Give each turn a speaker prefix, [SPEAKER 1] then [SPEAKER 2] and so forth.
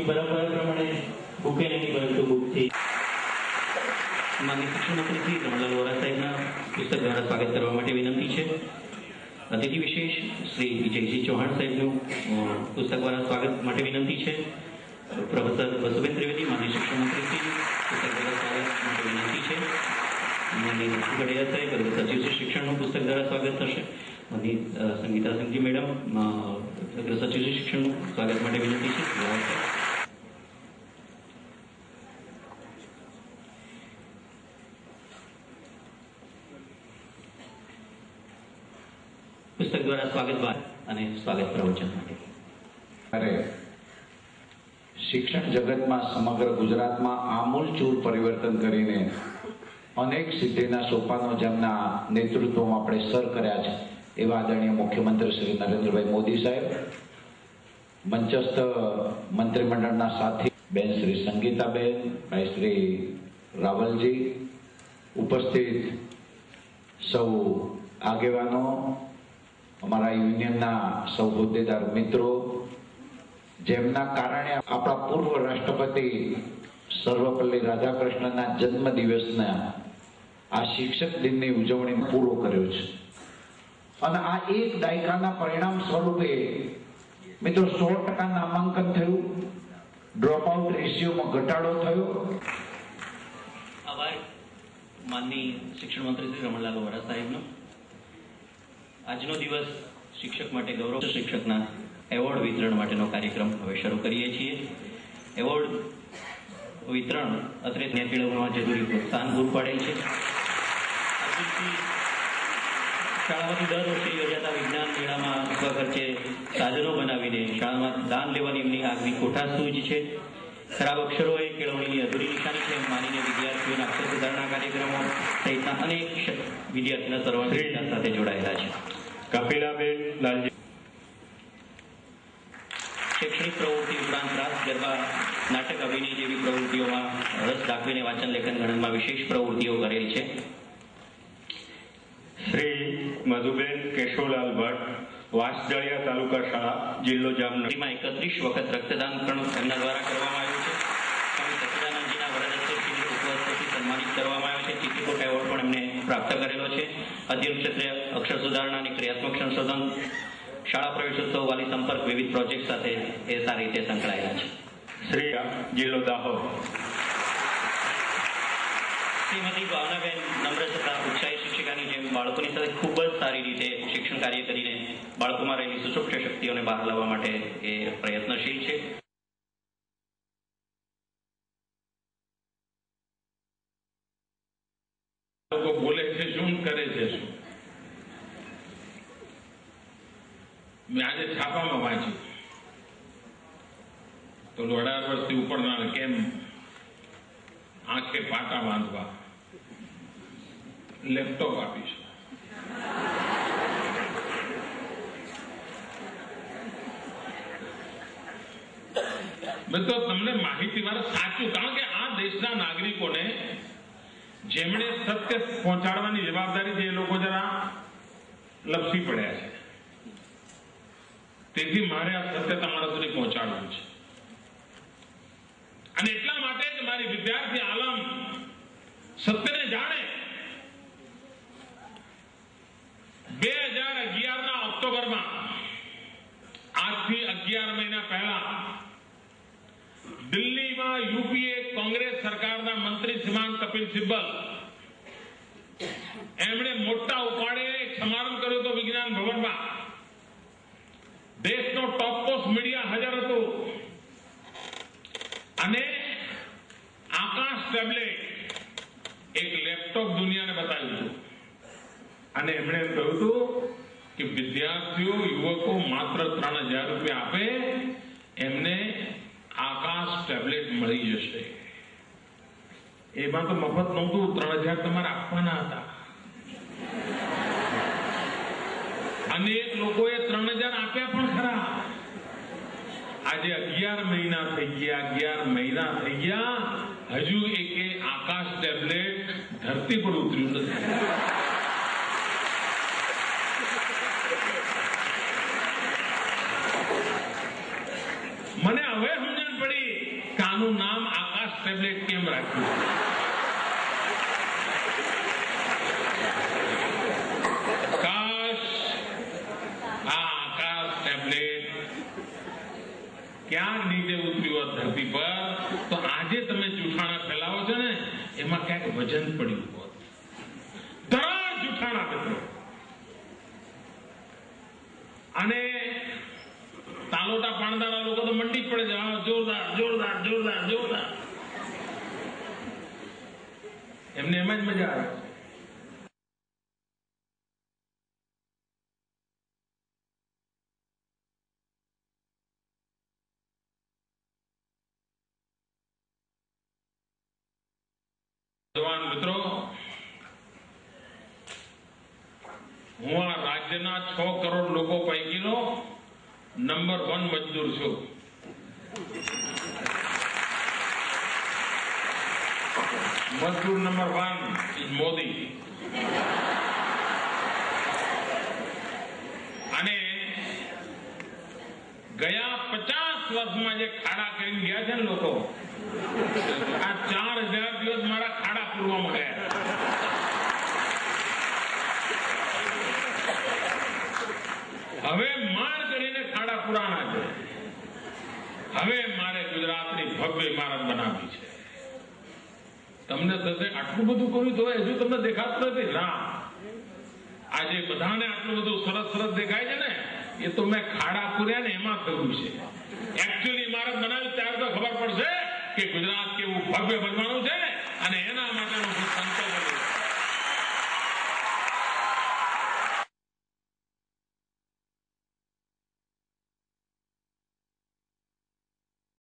[SPEAKER 1] આપણી પરંપરા પ્રમાણે બુકે નહીં પરંતુ બુકથી માનનીય શિક્ષણ મંત્રી શ્રી રમણલાલ વોરા સાહેબના પુસ્તક દ્વારા સ્વાગત કરવા માટે વિનંતી છે. અતિથિ વિશેષ શ્રી વિજયસિંહ ચૌહાણ સાહેબનું પુસ્તક દ્વારા સ્વાગત માટે વિનંતી છે. પ્રોફેસર વસુબેન ત્રિવેદી માનનીય શિક્ષણ મંત્રી શ્રી પુસ્તક દ્વારા સ્વાગત માટે વિનંતી છે. માનનીય ગઢિયા સાહેબ અગ્ર સચિવ શ્રી શિક્ષણનું પુસ્તક દ્વારા સ્વાગત થશે. માનનીય સંગીતા સંઘજી મેડમ અગ્ર સચિવ શ્રી શિક્ષણનું સ્વાગત માટે વિનંતી છે. પુસ્તક દ્વારા સ્વાગત બાદ અને સ્વાગત પ્રવચન માટે
[SPEAKER 2] શિક્ષણ જગતમાં સમગ્ર ગુજરાતમાં આમૂલચૂલ પરિવર્તન કરીને અનેક સિદ્ધિના સોપાનો જેમના નેતૃત્વમાં આપણે સર કર્યા છે એવા આદરણીય મુખ્યમંત્રી શ્રી નરેન્દ્રભાઈ મોદી સાહેબ, મંચસ્થ મંત્રીમંડળના સાથી બેન શ્રી સંગીતાબેન, ભાઈ શ્રી રાવલજી, ઉપસ્થિત સૌ આગેવાનો, અમારા યુનિયનના સૌ હોદ્દેદાર મિત્રો, જેમના કારણે આપણા પૂર્વ રાષ્ટ્રપતિ સર્વપલ્લી રાધાકૃષ્ણના જન્મ દિવસના આ શિક્ષક દિનની ઉજવણી પૂરો કર્યો છે. અને આ એક દાયકાના પરિણામ સ્વરૂપે મિત્રો 100% નામાંકન થયું, ડ્રોપ આઉટ રેશિયોમાં ઘટાડો થયો.
[SPEAKER 1] આભાર માનનીય શિક્ષણ મંત્રી શ્રી રમણલાલ વોરા સાહેબનો. આજનો દિવસ શિક્ષક માટે ગૌરવ શિક્ષકના એવોર્ડ વિતરણ માટેનો કાર્યક્રમ હવે શરૂ કરીએ છીએ. એવોર્ડ વિતરણ અત્રે કેળવવામાં જરૂરી પ્રોત્સાહન પૂરું પાડેલ છે. શાળામાંથી દર વર્ષે યોજાતા વિજ્ઞાન મેળામાં સ્વખર્ચે સાધનો બનાવીને શાળામાં દાન લેવાની એમની આગવી કોઠાસ સૂઝ છે. ખરાબ અક્ષરો એ કેળવણીની અધૂરી નિશાની છે માનીને વિદ્યાર્થીઓના અક્ષર સુધારણા કાર્યક્રમો સહિતના અનેક વિદ્યાર્થીના સર્વાંગીણ સાથે જોડાયેલા છે. કપિલાબેન લાલજી શૈક્ષણિક પ્રવૃત્તિ ઉપરાંત રાસ ગરબા, નાટક, અભિનય જેવી પ્રવૃત્તિઓમાં રસ દાખવીને વાંચન લેખન ગણનમાં વિશેષ પ્રવૃત્તિઓ કરેલ છે.
[SPEAKER 3] શ્રી મધુબેન કેશવલાલ ભટ્ટ, વાંસદળિયા તાલુકા શાળા, જિલ્લો જામનગર.
[SPEAKER 1] 31 વખત રક્તદાન પણ એમના દ્વારા કરવામાં આવ્યું છે. સ્વામી સચ્ચિદાનંદજીના વરદસ્તોથી ઉપસ્થિતિ સન્માનિત કરવામાં આવ્યો છે. ચિત્રકૂટ એવોર્ડ પણ એમને પ્રાપ્ત કરેલો છે. અધ્યયન ક્ષેત્રે અક્ષર સુધારણા અને ક્રિયાત્મક સંશોધન, શાળા પ્રવેશોત્સવ, વાલી સંપર્ક, વિવિધ પ્રોજેક્ટ સાથે એ સારી રીતે સંકળાયેલા છે.
[SPEAKER 3] શ્રી જિલ્લો દાહોદ
[SPEAKER 1] શ્રીમતી ભાવનાબેન નમ્ર છતાં ઉત્સાહી શિક્ષિકાની જેમ બાળકોની સાથે ખૂબ જ સારી રીતે શિક્ષણ કાર્ય કરીને બાળકોમાં રહેલી સુસુપ્ત શક્તિઓને બહાર લાવવા માટે એ પ્રયત્નશીલ છે.
[SPEAKER 3] લોકો બોલે છે શું, કરે છે શું. મેં આજે છાપામાં વાંચ્યું તો 18 વર્ષથી ઉપરના કેમ આંખે પાટા બાંધવા લેપટોપ આપીશું. મેં તો તમને માહિતી વાળા સાચું, કારણ કે આ દેશના નાગરિકોને જેમણે સત્ય પહોંચાડવાની જવાબદારી છે એ લોકો જરા લપસી પડ્યા છે. તેથી મારે આ સત્ય તમારા સુધી પહોંચાડવું છે. અને એટલા માટે જ મારી વિદ્યાર્થી આલમ સત્યને જાણે. 2011ના ઓક્ટોબરમાં, આજથી 11 મહિના પહેલા, દિલ્હીમાં યુપીએ કોંગ્રેસ સરકારના મંત્રી શ્રીમાન કપિલ સિબ્બલ એમણે મોટા ઉપાડે સમારંભ કર્યો હતો વિજ્ઞાન ભવનમાં. દેશનો ટોપ મોસ્ટ મીડિયા હાજર હતું અને આકાશ ટેબ્લેટ એક લેપટોપ દુનિયાને બતાવ્યું હતું. અને એમણે એમ કહ્યું હતું કે વિદ્યાર્થીઓ, યુવકો માત્ર 3000 રૂપિયા આપે એમને આકાશ ટેબ્લેટ મળી જશે. એમાં તો મફત નહોતું, 3000 તમારે આપવાના હતા. અનેક લોકોએ 3000 આપ્યા પણ ખરા. આજે 11 મહિના થઈ ગયા, હજુ એક આકાશ ટેબ્લેટ ધરતી પર ઉતર્યું નથી. મને હવે સમજણ પડી ટેબ્લેટ કેમ રાખ્યું? કાશ આ આકાશ ટેબ્લેટ ક્યાં નીચે ઉતર્યું હોત ધરતી પર, તો આજે તમે જૂઠાણા ફેલાવો છો ને એમાં ક્યાંક વજન પડ્યું હોત. ધરા જૂઠાણા મિત્રો. અને તાલોટા પાણદાના લોકો તો મંડી પડે છે, જોરદાર જોરદાર જોરદાર જોરદાર. એમને એમ જ મજા આવે. જવાન મિત્રો, હું આ રાજ્યના 6 કરોડ લોકો પૈકીનો નંબર 1 મજદૂર છું. મજદૂર નંબર 1 ઇઝ મોદી. અને ગયા 50 વર્ષમાં જે ખાડા કરીને ગયા છે ને લોકો, આ 4000 દિવસ મારા ખાડા પૂરવામાં ગયા. હવે માર કરીને ખાડા પુરાણા છે. હવે મારે ગુજરાતની ભવ્ય ઇમારત બનાવવી છે. તમને થશે આટલું બધું કર્યું તો હજુ તમને દેખાતું નથી. ના, આજે બધાને આટલું બધું સરસ સરસ દેખાય છે ને, એ તો મેં ખાડા પૂર્યા ને એમાં થયું છે. એકચ્યુઅલી ઇમારત બનાવી ત્યારે તો ખબર પડશે કે ગુજરાત કેવું ભવ્ય બનવાનું છે, અને એના માટેનો સંકલ્પ